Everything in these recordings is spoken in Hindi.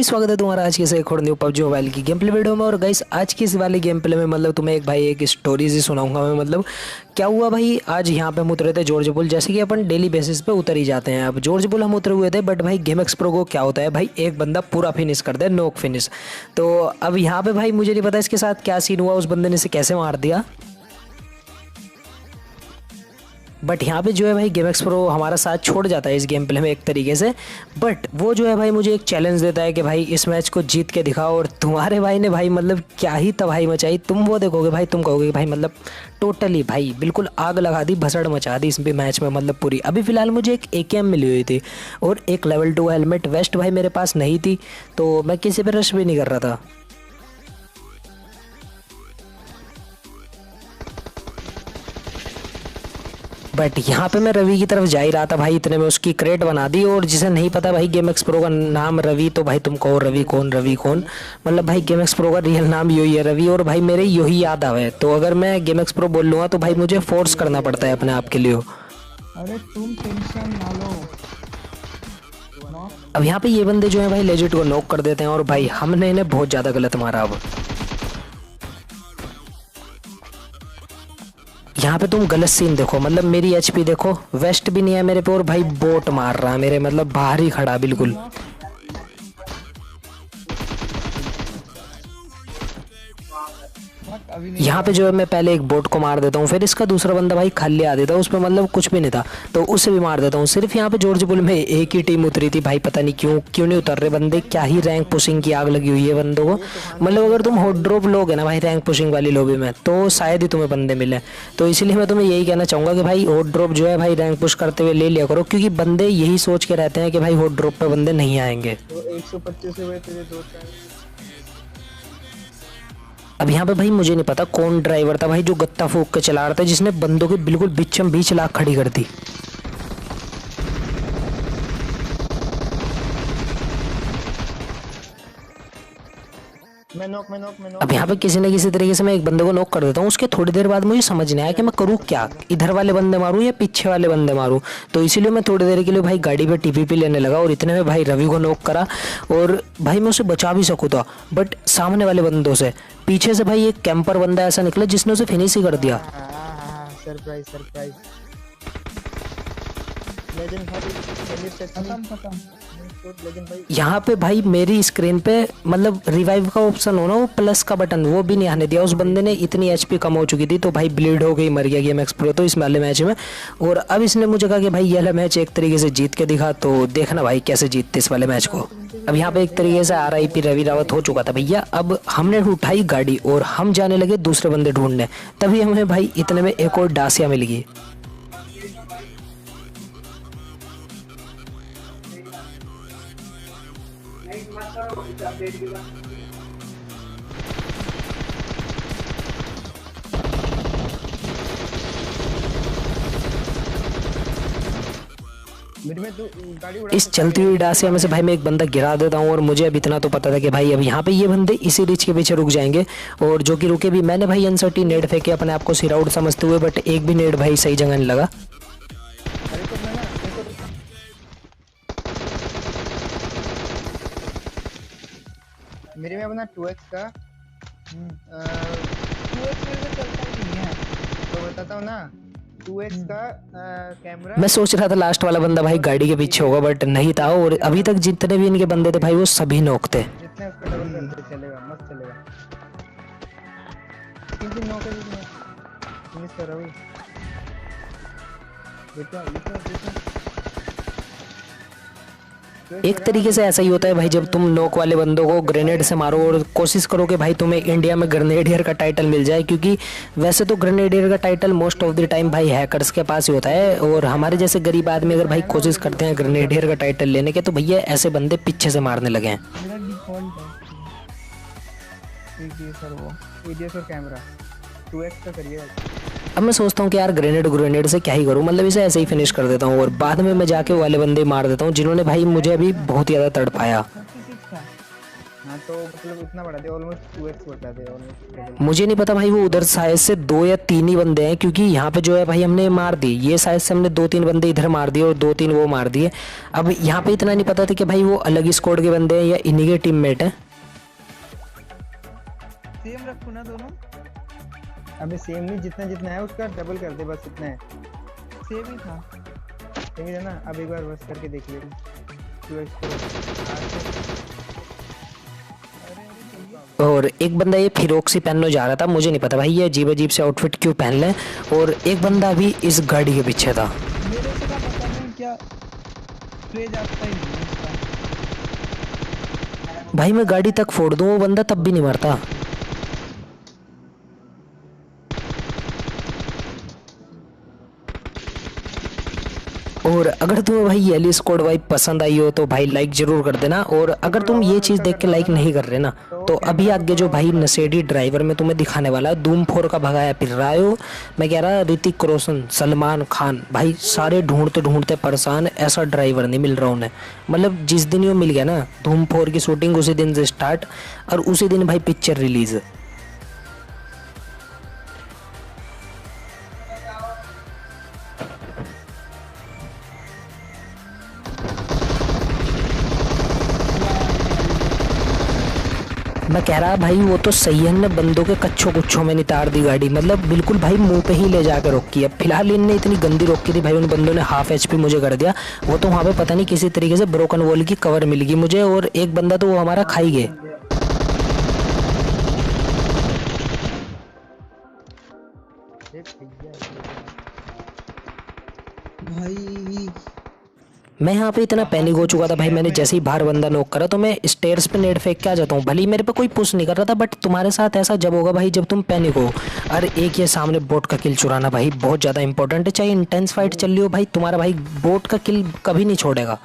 स्वागत है तुम्हारा आज की से एक और न्यू पबजी मोबाइल की गेम प्ले वीडियो में। और गाइस आज की इस वाली गेम प्ले में मतलब तुम्हें एक स्टोरी सी सुनाऊंगा मैं। मतलब क्या हुआ भाई, आज यहाँ पे हम उतरे थे जॉर्ज बुल, जैसे कि अपन डेली बेसिस पे उतर ही जाते हैं। अब जॉर्ज बुल हम उतरे हुए थे, बट भाई गेम एक्स प्रो को क्या होता है भाई, एक बंदा पूरा फिनिश कर दे, नॉक फिनिश। तो अब यहाँ पे भाई मुझे नहीं पता इसके साथ क्या सीन हुआ, उस बंदे ने इसे कैसे मार दिया। बट यहाँ पे जो है भाई गेम एक्स प्रो हमारा साथ छोड़ जाता है इस गेम प्ले में एक तरीके से। बट वो जो है भाई मुझे एक चैलेंज देता है कि भाई इस मैच को जीत के दिखाओ। और तुम्हारे भाई ने भाई मतलब क्या ही तबाही मचाई, तुम वो देखोगे भाई, तुम कहोगे भाई मतलब टोटली भाई बिल्कुल आग लगा दी, भसड़ मचा दी इस भी मैच में मतलब पूरी। अभी फिलहाल मुझे एक AKM मिली हुई थी और एक लेवल 2 हेलमेट वेस्ट भाई मेरे पास नहीं थी, तो मैं किसी पर रश भी नहीं कर रहा था। बट यहाँ पे मैं रवि की तरफ जा ही रहा था भाई, इतने में उसकी क्रेट बना दी। और जिसे नहीं पता भाई गेम एक्स प्रो का नाम रवि, तो भाई तुम कहो रवि कौन, मतलब भाई गेम एक्स प्रो का रियल नाम यही है रवि। और भाई मेरे यही याद आवे, तो अगर मैं गेम एक्स प्रो बोल लूँगा तो भाई मुझे फोर्स करना पड़ता है अपने आप के लिए। अरे तुम टेंशन ना लो। अब यहाँ पे ये बंदे जो है भाई लेजिट को नॉक कर देते हैं और भाई हमने इन्हें बहुत ज़्यादा गलत मारा। अब यहाँ पे तुम गलत सीन देखो, मतलब मेरी HP देखो, वेस्ट भी नहीं है मेरे पे और भाई बोट मार रहा है मेरे, मतलब बाहर ही खड़ा बिल्कुल। यहाँ पे जो है मैं पहले एक बोट को मार देता हूँ, फिर इसका दूसरा बंदा भाई खाली आ देता है, उस पर मतलब कुछ भी नहीं था, तो उसे भी मार देता हूँ। सिर्फ यहाँ पे जॉर्ज बुल में एक ही टीम उतरी थी भाई, पता नहीं क्यों नहीं उतर रहे बंदे, क्या ही रैंक पुशिंग की आग लगी हुई है बंदों को। मतलब अगर तुम हॉट ड्रॉप लोगे ना भाई रैंक पुशिंग वाली लॉबी में, तो शायद ही तुम्हें बंदे मिले। तो इसीलिए मैं तुम्हें यही कहना चाहूँगा कि भाई हॉट ड्रॉप जो है भाई रैंक पुश करते हुए ले लिया करो, क्योंकि बंदे यही सोच के रहते हैं कि भाई हॉट ड्रॉप पे बंदे नहीं आएंगे। 125 हुए तेरे दो। अब यहाँ पे भाई मुझे नहीं पता कौन ड्राइवर था भाई जो गत्ता फूक के चला रहा था, जिसने बंदों की बिल्कुल बीचम बीच लाख खड़ी कर दी। मैं नॉक। अब यहाँ पे किसी न किसी तरीके से मैं एक बंदे को नॉक कर देता हूँ। उसके थोड़ी देर बाद मुझे समझ नहीं आया कि मैं करूँ क्या, इधर वाले बंदे मारूँ या पीछे वाले बंदे मारूँ। तो इसीलिए मैं थोड़ी देर के लिए भाई गाड़ी पे TPP लेने लगा और इतने में भाई रवि को नॉक करा। और भाई मैं उसे बचा भी सकूँ था, बट सामने वाले बंदों से पीछे से भाई एक कैंपर बंदा ऐसा निकला जिसने उसे फिनिश ही कर दिया। सरप्राइज लेजेंड खत्म। यहाँ पे भाई मेरी स्क्रीन पे मतलब रिवाइव का ऑप्शन हो ना, वो प्लस का बटन, वो भी नहीं आने दिया। उस बंदे ने इतनी HP कम हो चुकी थी, तो भाई ब्लीड हो गई, मर गया गेम एक्स प्रो तो इस वाले मैच में। और अब इसने मुझे कहा कि भाई ये वाला मैच एक तरीके से जीत के दिखा, तो देखना भाई कैसे जीतते इस वाले मैच को। अब यहाँ पे एक तरीके से RIP रवि रावत हो चुका था भैया। अब हमने उठाई गाड़ी और हम जाने लगे दूसरे बंदे ढूंढने, तभी हमें भाई इतने में एक और डासिया मिल गई। इस चलती हुई डासिया में से भाई मैं एक बंदा गिरा देता हूँ। और मुझे अब इतना तो पता था कि भाई अब यहाँ पे ये बंदे इसी रिच के पीछे रुक जाएंगे, और जो कि रुके भी। मैंने भाई अनसर्टी नेड फेंके अपने आप को सिर आउट समझते हुए, बट एक भी नेड भाई सही जगह नहीं लगा। मेरे में अपना 2x का 2x मेरे को चलता ही नहीं है, तो बताता हूँ ना 2x का कैमरा। मैं सोच रहा था लास्ट वाला बंदा भाई गाड़ी के पीछे होगा, बट नहीं था। और अभी तक जितने भी इनके बंदे थे भाई वो सभी नॉक थे। जितने उसका डबल करते चलेगा, मस्त चलेगा। किसी नॉक फिनिश कर रहा हूँ बेटा। एक तरीके से ऐसा ही होता है भाई, जब तुम नॉक वाले बंदों को ग्रेनेड से मारो और कोशिश करो कि भाई तुम्हें इंडिया में ग्रेनेडियर का टाइटल मिल जाए, क्योंकि वैसे तो ग्रेनेडियर का title most of the time भाई हैकर्स के पास ही होता है। और हमारे जैसे गरीब आदमी अगर भाई कोशिश करते हैं ग्रेनेडियर का टाइटल लेने के, तो भैया ऐसे बंदे पीछे से मारने लगे हैं। कैमरा 2x का करिए। अब मैं सोचता हूँ कि यार ग्रेनेड से क्या ही करूँ, मतलब इसे ऐसे ही फिनिश कर देता हूँ और बाद में मैं जाके वाले बंदे मार देता हूँ जिन्होंने भाई मुझे अभी बहुत ज़्यादा तड़पाया। हाँ तो मतलब इतना बढ़ा दे, ऑलमोस्ट 2x बढ़ा दे, ऑलमोस्ट। मुझे नहीं पता भाई, वो उधर शायद से 2 या 3 ही बंदे हैं, क्योंकि यहाँ पे जो है भाई हमने मार दिए, ये शायद से हमने 2-3 बंदे इधर मार दिए और 2-3 वो मार दिए। अब यहाँ पे इतना नहीं पता था कि भाई वो अलग ही स्क्वाड के बंदे हैं या इन्हीं के टीममेट हैं। सेम रखो ना दोनों। अबे सेम नहीं, जितना जितना है उसका डबल कर दे, बस इतना है। सेम ही था। सेम ही है ना। अब एक बार बस करके देख ले 2x को। और एक बंदा ये फिरोक्सी पहनने जा रहा था, मुझे नहीं पता भाई ये अजीब अजीब से आउटफिट क्यों पहन ले। और एक बंदा भी इस गाड़ी के पीछे था। मेरे से का पता नहीं क्या स्प्रे जाता ही नहीं है इसका। भाई मैं गाड़ी तक फोड़ दूं वो बंदा तब भी नहीं मरता। और अगर तुम्हें भाई ये स्क्वाड वाइब पसंद आई हो तो भाई लाइक जरूर कर देना। और अगर तुम ये चीज़ देख के लाइक नहीं कर रहे ना, तो अभी आगे जो भाई नशेड़ी ड्राइवर में तुम्हें दिखाने वाला है, धूम 4 का भगाया फिर रहा हो। मैं कह रहा ऋतिक रोशन, सलमान खान, भाई सारे ढूंढते ढूंढते परेशान, ऐसा ड्राइवर नहीं मिल रहा उन्हें। मतलब जिस दिन ये मिल गया ना धूम 4 की शूटिंग, उसी दिन से स्टार्ट और उसी दिन भाई पिक्चर रिलीज। मैं कह रहा भाई वो तो सही है ने बंदों के कच्चों कुच्छों में नितार दी गाड़ी, मतलब बिल्कुल भाई मुंह पे ही ले जाकर रोकी है। फिलहाल इनने इतनी गंदी रोकी थी भाई, उन बंदों ने हाफ HP मुझे कर दिया। वो तो वहाँ पे पता नहीं किसी तरीके से ब्रोकन वॉल की कवर मिल गई मुझे, और एक बंदा तो वो हमारा खाई गए। भाई मैं यहाँ पे इतना पैनिक हो चुका था भाई, मैंने जैसे ही बाहर बंदा नॉक करा तो मैं स्टेयर्स पे नेट फेंक के आ जाता हूँ। भले ही मेरे पे कोई पुश नहीं कर रहा था, बट तुम्हारे साथ ऐसा जब होगा भाई जब तुम पैनिक हो। और एक ये सामने बोट का किल चुराना भाई बहुत ज़्यादा इंपॉर्टेंट है, चाहे इंटेंस फाइट चल रही हो भाई, तुम्हारा भाई बोट का किल कभी नहीं छोड़ेगा।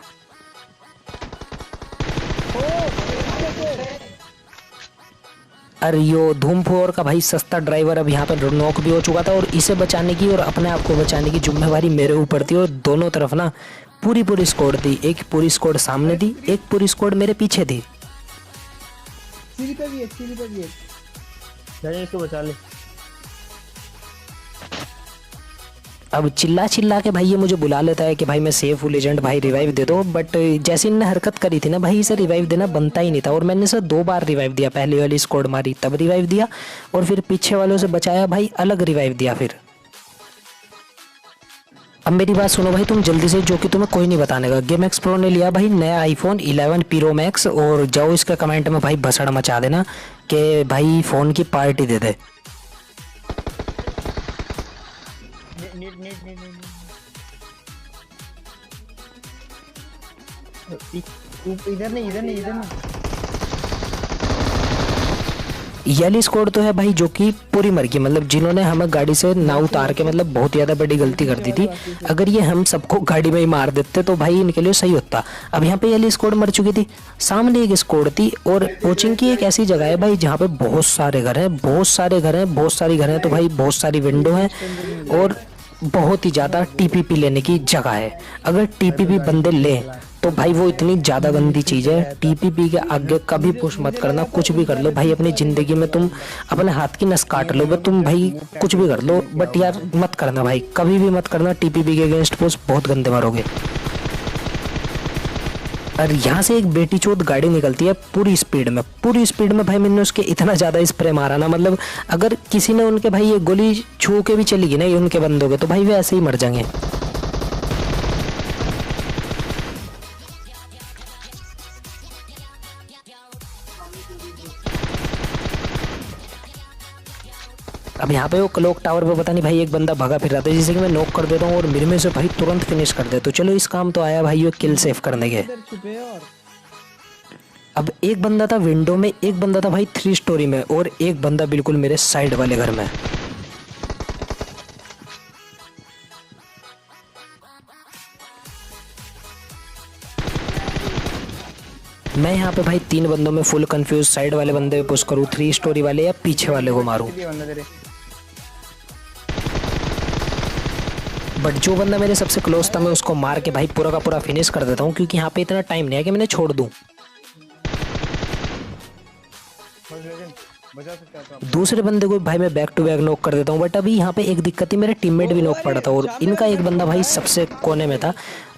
अरे यो धूम 4 का भाई सस्ता ड्राइवर अब यहाँ पर नॉक भी हो चुका था, और इसे बचाने की और अपने आप को बचाने की जिम्मेवारी मेरे ऊपर थी। और दोनों तरफ ना पूरी स्क्वाड थी, एक पूरी स्क्वाड सामने थी, एक पूरी स्क्वाड मेरे पीछे थी। सीढ़ी पे भी है, सीढ़ी पे भी है। जाने इसको बचा ले। अब चिल्ला चिल्ला के भाई ये मुझे बुला लेता है कि भाई मैं सेफ हूँ लेजेंड, भाई रिवाइव दे दो। बट जैसे इनने हरकत करी थी ना भाई, इसे रिवाइव देना बनता ही नहीं था। और मैंने इसे 2 बार रिवाइव दिया, पहली वाली स्क्वाड मारी तब रिवाइव दिया, और फिर पीछे वालों से बचाया भाई अलग रिवाइव दिया फिर। अब मेरी बात सुनो भाई तुम जल्दी से, जो कि तुम्हें कोई नहीं बताने का। गेम एक्स प्रो ने लिया भाई नया iPhone 11 Pro Max, और जाओ इसके कमेंट में भाई भसड़ मचा देना कि भाई फ़ोन की पार्टी दे दे। इधर नहीं, इधर नहीं, इधर नहीं। येली स्क्वाड तो है भाई जो कि पूरी मर गई, मतलब जिन्होंने हमें गाड़ी से ना उतार के मतलब बहुत ज़्यादा बड़ी गलती कर दी थी। अगर ये हम सबको गाड़ी में ही मार देते तो भाई इनके लिए सही होता। अब यहाँ पे येली स्क्वाड मर चुकी थी, सामने एक स्क्वाड थी। और कोचिंग की एक ऐसी जगह है भाई जहाँ पे बहुत सारे घर हैं, बहुत सारे घर हैं, बहुत सारी घर हैं, तो भाई बहुत सारी विंडो हैं और बहुत ही ज़्यादा TPP लेने की जगह है। अगर TPP बंदे लें तो भाई वो इतनी ज़्यादा गंदी चीज़ है। TPP के आगे कभी पुश मत करना, कुछ भी कर लो भाई अपनी ज़िंदगी में, तुम अपने हाथ की नस काट लो, बट तुम भाई कुछ भी कर लो, बट यार मत करना भाई, कभी भी मत करना TPP के अगेंस्ट पुश, बहुत गंदे मारोगे। और यहाँ से एक बेटी चोद गाड़ी निकलती है पूरी स्पीड में भाई मैंने उसके इतना ज़्यादा स्प्रे मारा ना, मतलब अगर किसी ने उनके भाई ये गोली छू के भी चली गई ना ये उनके बंदों के, तो भाई वे ऐसे ही मर जाएंगे। अब यहाँ पे वो क्लॉक टावर पे पता नहीं भाई एक बंदा भगा फिर रहा था, जिसे कि मैं नॉक कर देता हूँ और मेरे में से भाई तुरंत फिनिश कर दे। तो चलो इस काम तो आया भाई ये किल सेव करने के। इधर छुपे और अब एक बंदा था विंडो में, एक बंदा था भाई 3 स्टोरी में, और एक बंदा बिल्कुल मेरे साइड वाले घर में। मैं यहाँ पे भाई 3 बंदों में फुल कंफ्यूज, साइड वाले बंदे पे पुश करूँ, 3 स्टोरी वाले या पीछे वाले को मारूं। बट जो बंदा मेरे सबसे क्लोज था मैं उसको मार के भाई पूरा का पूरा फिनिश कर देता हूँ, क्योंकि यहाँ पे इतना टाइम नहीं है कि मैंने छोड़ दूँ। फर्स्ट लेजेंड बचा सकता है तो आप। दूसरे बंदे को भाई मैं बैक टू बैक नॉक कर देता हूँ, बट अभी यहाँ पे एक दिक्कत थी, मेरे टीममेट भी नॉक पड़ा था और इनका एक बंदा भाई सबसे कोने में था।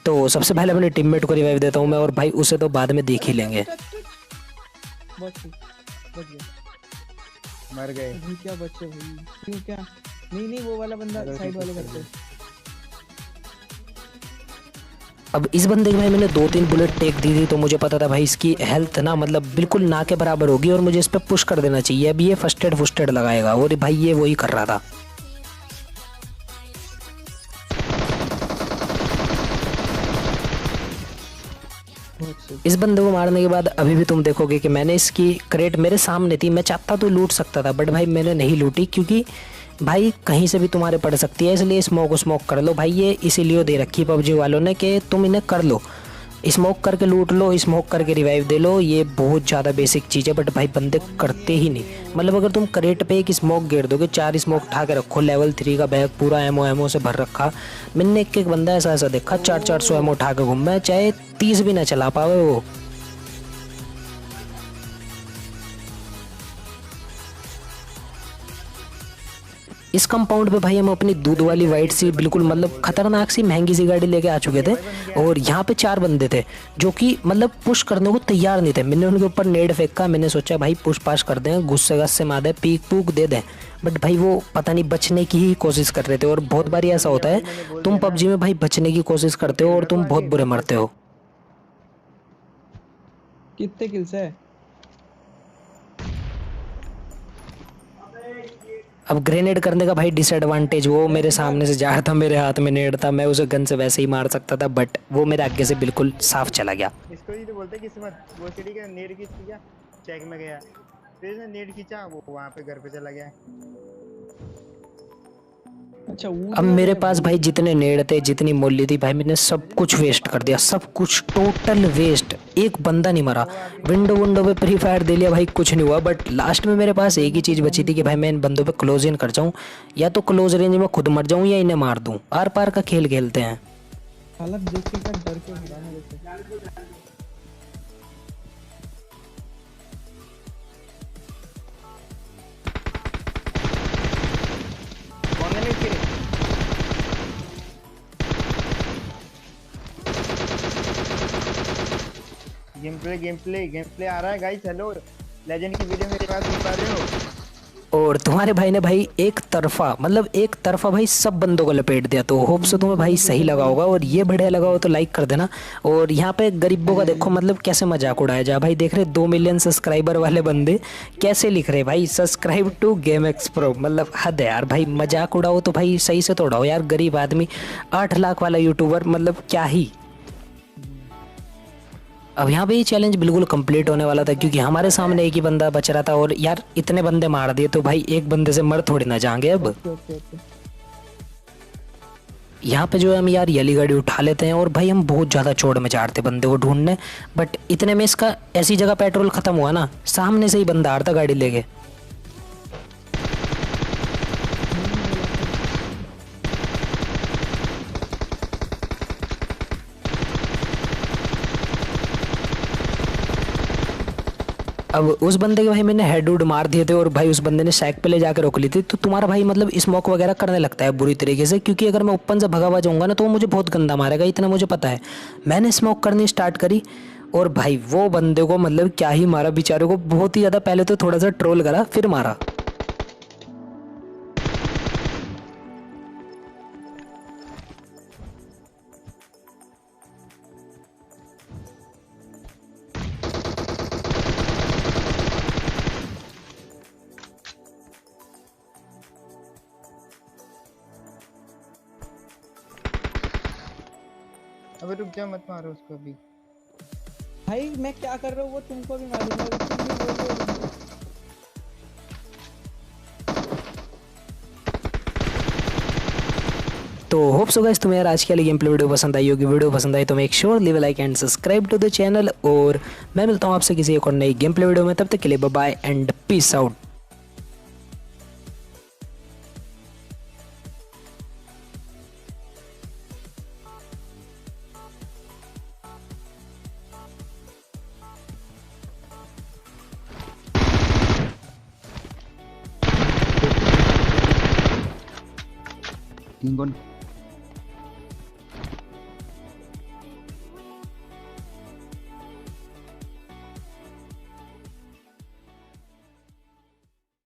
तो सबसे पहले अपने टीममेट को रिवाइव देता हूँ मैं, और भाई उसे तो बाद में देख ही लेंगे। बच गए, बच गए। मर गए। अभी क्या बचे भाई, क्यों क्या? नहीं नहीं, वो वाला बंदा साइड वाले करते। अब इस बंदे की भाई मैंने 2-3 बुलेट टेक दी थी, तो मुझे पता था भाई इसकी हेल्थ ना मतलब बिल्कुल ना के बराबर होगी और मुझे इस पे पुश कर देना चाहिए। अभी ये फर्स्ट एड लगाएगा और भाई ये वही कर रहा था। इस बंदे को मारने के बाद अभी भी तुम देखोगे कि मैंने इसकी क्रेट मेरे सामने थी, मैं चाहता तो लूट सकता था, बट भाई मैंने नहीं लूटी क्योंकि भाई कहीं से भी तुम्हारे पड़ सकती है, इसलिए स्मोक कर लो भाई। ये इसीलिए दे रखी पबजी वालों ने कि तुम इन्हें कर लो, स्मोक करके लूट लो, स्मोक करके रिवाइव दे लो। ये बहुत ज़्यादा बेसिक चीज़ है, बट भाई बंदे करते ही नहीं। मतलब अगर तुम क्रेट पे एक स्मोक गिर दोगे, 4 स्मोक उठा के रखो, लेवल 3 का बैग पूरा एमओ से भर रखा। मैंने एक बंदा ऐसा देखा 400 एमओ उठा के घूम, चाहे 30 भी ना चला पावे वो। इस कंपाउंड पे भाई हम अपनी दूध वाली वाइट सी बिल्कुल मतलब खतरनाक सी महंगी सी गाड़ी लेके आ चुके थे, और यहाँ पे 4 बंदे थे जो कि मतलब पुश करने को तैयार नहीं थे। मैंने उनके ऊपर नेड फेंका, मैंने सोचा भाई पुश पास कर दें, गुस्से गस्से मार दे, पीक पूक दे दें, बट भाई वो पता नहीं बचने की ही कोशिश कर रहे थे। और बहुत बारी ऐसा होता है तुम पबजी में भाई बचने की कोशिश करते हो और तुम बहुत बुरे मरते हो। कितने किल्स है? अब ग्रेनेड करने का भाई डिसएडवांटेज, वो मेरे सामने से जा रहा था, मेरे हाथ में नेड था, मैं उसे गन से वैसे ही मार सकता था, बट वो मेरे आगे से बिल्कुल साफ चला गया। इसको ही तो बोलते हैं किस्मत। वो सीढ़ी का नेट खींच लिया, चेक में गया, फिर इसने नेट खींचा, वो वहां पे घर पे चला गया। अच्छा, वो अब मेरे पास भाई जितने नेड थे, जितनी मोली थी भाई, मैंने सब कुछ वेस्ट कर दिया, सब कुछ टोटल वेस्ट। एक बंदा नहीं मरा, विंडो पे प्री फायर दे लिया भाई, कुछ नहीं हुआ। बट लास्ट में मेरे पास एक ही चीज़ बची थी कि भाई मैं इन बंदों पे क्लोज इन कर जाऊँ, या तो क्लोज रेंज में खुद मर जाऊँ या इन्हें मार दूँ। आर पार का खेल खेलते हैं। हालत देख के क्या डर के गिरा मेरे से। कौन है इसके? गेम प्ले आ रहा है गाइस। हेलो, लेजेंड की वीडियो मेरे पास सुन पा रहे हो? और तुम्हारे भाई ने भाई एक तरफा भाई सब बंदों को लपेट दिया। तो होप से तुम्हें भाई सही लगा होगा, और ये बढ़िया लगा हो तो लाइक कर देना। और यहाँ पे गरीबों का देखो मतलब कैसे मजाक उड़ाया जा भाई। देख रहे 2 मिलियन सब्सक्राइबर वाले बंदे कैसे लिख रहे भाई, subscribe to game X pro. मतलब हद है यार भाई, मजाक उड़ाओ तो भाई सही से तो उड़ाओ यार। गरीब आदमी 8 लाख वाला यूट्यूबर, मतलब क्या ही। अब यहाँ पे ये चैलेंज बिल्कुल कंप्लीट होने वाला था, क्योंकि हमारे सामने एक ही बंदा बच रहा था, और यार इतने बंदे मार दिए तो भाई एक बंदे से मर थोड़ी ना जाएंगे। अब ओके। यहाँ पे जो है हम यार येली गाड़ी उठा लेते हैं, और भाई हम बहुत ज़्यादा चौड़ में जा रहे थे बंदे को ढूंढने, बट इतने में इसका ऐसी जगह पेट्रोल ख़त्म हुआ ना, सामने से ही बंदा आ रहा था गाड़ी लेके। अब उस बंदे के भाई मैंने हेड उड मार दिए थे, और भाई उस बंदे ने सैक पे ले जाकर रोक ली थी। तो तुम्हारा भाई मतलब स्मोक वगैरह करने लगता है बुरी तरीके से, क्योंकि अगर मैं ओपन से भगा हुआ जाऊंगा ना तो वो मुझे बहुत गंदा मारेगा, इतना मुझे पता है। मैंने स्मोक करनी स्टार्ट करी, और भाई वो बंदे को मतलब क्या ही मारा, बेचारे को बहुत ही ज़्यादा। पहले तो थोड़ा सा ट्रोल करा, फिर मारा। अबे रुक जा, मत मारो उसको अभी। भाई मैं क्या कर रहा हूँ वो तुमको भी मालूम है, तुम भी बोल रहे हो। तो होप सो गाइस तुम्हें यार आज की वाली गेम प्ले वीडियो पसंद आई होगी। वीडियो पसंद आई तो make sure leave like and subscribe to the channel, और मैं मिलता हूँ आपसे किसी एक और नई गेम प्ले वीडियो में। तब तक के लिए bye bye and peace out. King कौन